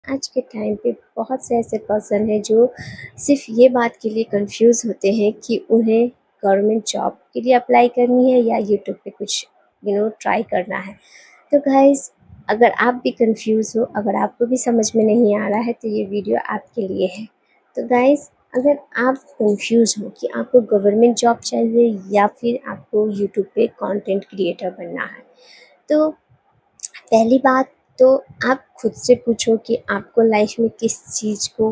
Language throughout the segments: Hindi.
आज के टाइम पे बहुत से ऐसे पर्सन हैं जो सिर्फ ये बात के लिए कंफ्यूज होते हैं कि उन्हें गवर्नमेंट जॉब के लिए अप्लाई करनी है या यूट्यूब पे कुछ ट्राई करना है। तो गाइस, अगर आप भी कंफ्यूज हो, अगर आपको भी समझ में नहीं आ रहा है, तो ये वीडियो आपके लिए है। तो गाइस, अगर आप कंफ्यूज हो कि आपको गवर्नमेंट जॉब चाहिए या फिर आपको यूट्यूब पे कंटेंट क्रिएटर बनना है, तो पहली बात तो आप खुद से पूछो कि आपको लाइफ में किस चीज़ को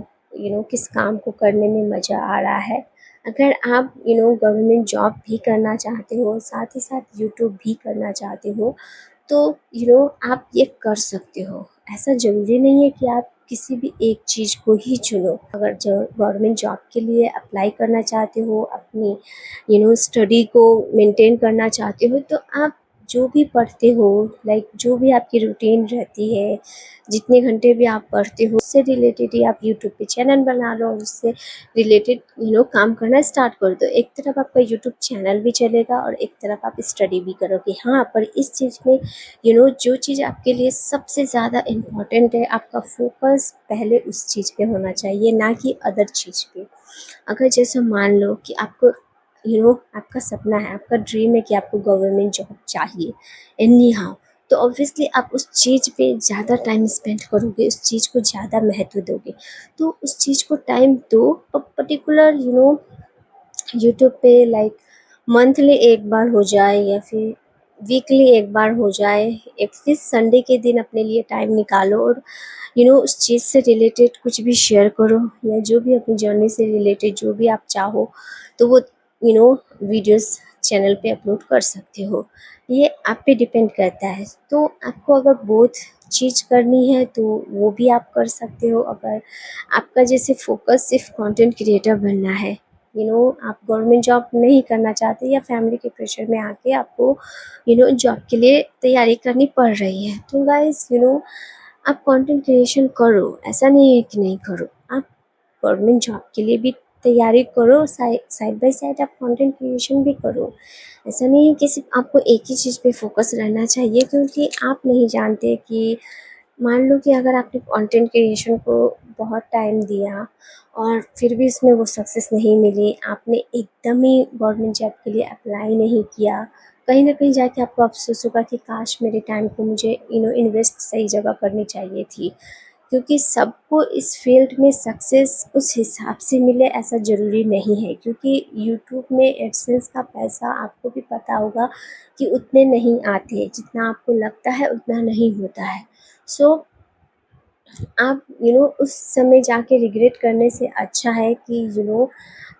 किस काम को करने में मज़ा आ रहा है। अगर आप गवर्नमेंट जॉब भी करना चाहते हो, साथ ही साथ यूट्यूब भी करना चाहते हो, तो आप ये कर सकते हो। ऐसा ज़रूरी नहीं है कि आप किसी भी एक चीज़ को ही चुनो। अगर जो गवर्नमेंट जॉब के लिए अप्लाई करना चाहते हो, अपनी स्टडी को मेंटेन करना चाहते हो, तो आप जो भी पढ़ते हो, लाइक जो भी आपकी रूटीन रहती है, जितने घंटे भी आप पढ़ते हो, उससे रिलेटेड ही आप यूट्यूब पे चैनल बना लो और उससे रिलेटेड काम करना स्टार्ट कर दो। एक तरफ आपका यूट्यूब चैनल भी चलेगा और एक तरफ आप स्टडी भी करोगे। हाँ, पर इस चीज़ में जो चीज़ आपके लिए सबसे ज़्यादा इम्पॉर्टेंट है, आपका फोकस पहले उस चीज़ पे होना चाहिए, ना कि अदर चीज़ पे। अगर जैसे मान लो कि आपको आपका सपना है, आपका ड्रीम है कि आपको गवर्नमेंट जॉब चाहिए एनी हाउ, तो ऑब्वियसली आप उस चीज़ पे ज़्यादा टाइम स्पेंड करोगे, उस चीज़ को ज़्यादा महत्व दोगे। तो उस चीज़ को टाइम दो, पर्टिकुलर यूट्यूब पे, लाइक मंथली एक बार हो जाए या फिर वीकली एक बार हो जाए, एटलीस्ट संडे के दिन अपने लिए टाइम निकालो और उस चीज़ से रिलेटेड कुछ भी शेयर करो, या जो भी अपनी जर्नी से रिलेटेड जो भी आप चाहो, तो वो वीडियोस चैनल पे अपलोड कर सकते हो। ये आप पे डिपेंड करता है। तो आपको अगर बोथ चीज़ करनी है तो वो भी आप कर सकते हो। अगर आपका जैसे फोकस सिर्फ कंटेंट क्रिएटर बनना है, आप गवर्नमेंट जॉब नहीं करना चाहते, या फैमिली के प्रेशर में आके आपको जॉब के लिए तैयारी करनी पड़ रही है, तो गाइस आप कंटेंट क्रिएशन करो, ऐसा नहीं है कि नहीं करो। आप गवर्नमेंट जॉब के लिए भी तैयारी करो, साइड बाय साइड आप कंटेंट क्रिएशन भी करो। ऐसा नहीं है कि सिर्फ आपको एक ही चीज़ पे फोकस रहना चाहिए, क्योंकि आप नहीं जानते कि मान लो कि अगर आपने कंटेंट क्रिएशन को बहुत टाइम दिया और फिर भी इसमें वो सक्सेस नहीं मिली, आपने एकदम ही गवर्नमेंट जॉब के लिए अप्लाई नहीं किया, कहीं न कहीं जाके आपको अफ़सोस होगा कि काश मेरे टाइम को मुझे इन्वेस्ट सही जगह करनी चाहिए थी। क्योंकि सबको इस फ़ील्ड में सक्सेस उस हिसाब से मिले ऐसा ज़रूरी नहीं है, क्योंकि यूट्यूब में एडसेंस का पैसा आपको भी पता होगा कि उतने नहीं आते, जितना आपको लगता है उतना नहीं होता है। सो आप उस समय जाके रिग्रेट करने से अच्छा है कि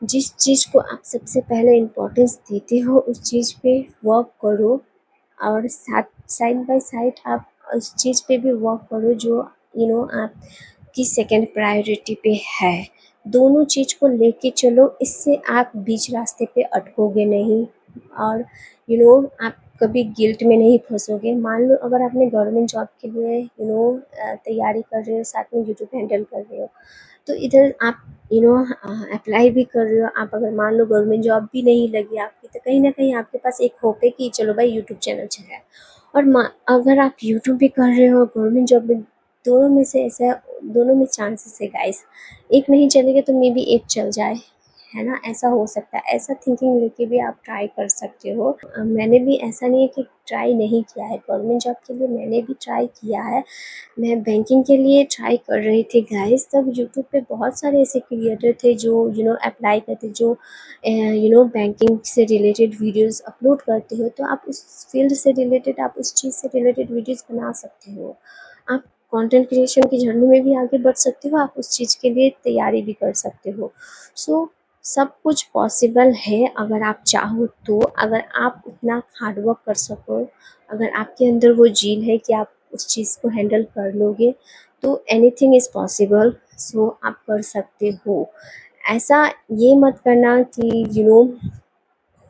जिस चीज़ को आप सबसे पहले इम्पोर्टेंस देते हो उस चीज़ पे वर्क करो, और साथ साइड बाय साइड आप उस चीज़ पे भी वर्क करो जो आपकी सेकंड प्रायोरिटी पे है। दोनों चीज़ को लेके चलो, इससे आप बीच रास्ते पे अटकोगे नहीं और आप कभी गिल्ट में नहीं फँसोगे। मान लो अगर आपने गवर्नमेंट जॉब के लिए तैयारी कर रहे हो, साथ में यूट्यूब हैंडल कर रहे हो, तो इधर आप अप्लाई भी कर रहे हो। आप अगर मान लो गवर्नमेंट जॉब भी नहीं लगी आपकी, तो कहीं न कहीं आपके पास एक होप है कि चलो भाई यूट्यूब चैनल चल रहा है। और अगर आप यूट्यूब भी कर रहे हो, गवर्नमेंट जॉब भी, दोनों में से ऐसा, दोनों में चांसेस है गाइस, एक नहीं चलेगा तो मे बी एक चल जाए, है ना? ऐसा हो सकता है। ऐसा थिंकिंग लेके भी आप ट्राई कर सकते हो। मैंने भी, ऐसा नहीं है कि ट्राई नहीं किया है, गवर्नमेंट जॉब के लिए मैंने भी ट्राई किया है। मैं बैंकिंग के लिए ट्राई कर रही थी गाइस, तब यूट्यूब पे बहुत सारे ऐसे क्रिएटर थे जो अप्लाई करते, जो बैंकिंग से रिलेटेड वीडियोस अपलोड करते हो, तो आप उस फील्ड से रिलेटेड, आप उस चीज़ से रिलेटेड वीडियोस बना सकते हो। आप कंटेंट क्रिएशन की जर्नी में भी आगे बढ़ सकते हो, आप उस चीज़ के लिए तैयारी भी कर सकते हो। सो सब कुछ पॉसिबल है अगर आप चाहो तो, अगर आप उतना हार्ड वर्क कर सको, अगर आपके अंदर वो जील है कि आप उस चीज़ को हैंडल कर लोगे, तो एनीथिंग इज़ पॉसिबल। सो आप कर सकते हो। ऐसा ये मत करना कि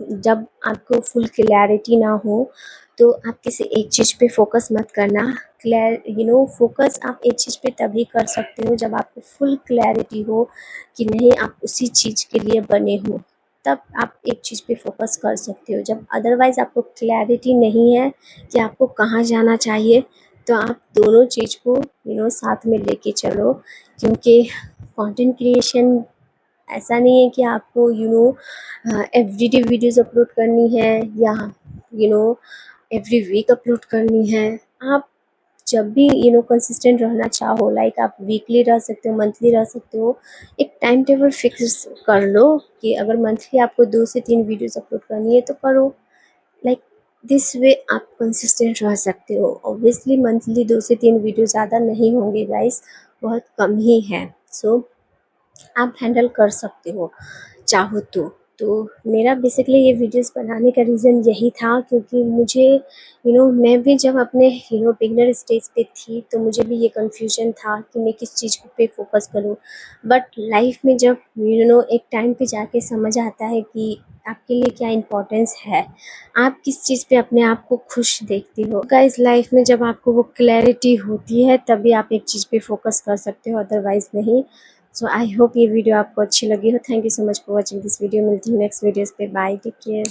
जब आपको फुल क्लैरिटी ना हो तो आप किसी एक चीज़ पे फोकस मत करना। फोकस आप एक चीज़ पे तभी कर सकते हो जब आपको फुल क्लैरिटी हो कि नहीं, आप उसी चीज़ के लिए बने हो, तब आप एक चीज़ पे फोकस कर सकते हो। जब अदरवाइज़ आपको क्लैरिटी नहीं है कि आपको कहाँ जाना चाहिए, तो आप दोनों चीज़ को साथ में लेके चलो, क्योंकि कंटेंट क्रिएशन ऐसा नहीं है कि आपको एवरीडे वीडियोस अपलोड करनी है या you know every week upload करनी है। आप जब भी कंसिस्टेंट रहना चाहो, लाइक आप वीकली रह सकते हो, मंथली रह सकते हो, एक टाइम टेबल फिक्स कर लो कि अगर मंथली आपको 2 से 3 वीडियोस अपलोड करनी है तो करो। लाइक दिस वे आप कंसिस्टेंट रह सकते हो। ऑब्वियसली मंथली 2 से 3 वीडियो ज़्यादा नहीं होंगे गाइस, बहुत कम ही है। सो आप हैंडल कर सकते हो चाहो तो मेरा बेसिकली ये वीडियोस बनाने का रीज़न यही था, क्योंकि मुझे मैं भी जब अपने बिगनर स्टेज पे थी तो मुझे भी ये कन्फ्यूजन था कि मैं किस चीज़ पे फोकस करूँ। बट लाइफ में जब एक टाइम पे जाके समझ आता है कि आपके लिए क्या इम्पोर्टेंस है, आप किस चीज़ पे अपने आप को खुश देखती हो। गाइस लाइफ में जब आपको वो क्लैरिटी होती है तभी आप एक चीज़ पे फोकस कर सकते हो, अदरवाइज़ नहीं। सो आई होप ये वीडियो आपको अच्छी लगी हो। Thank you so much for watching this video. मिलती हूँ नेक्स्ट वीडियोस पे। Bye, take care.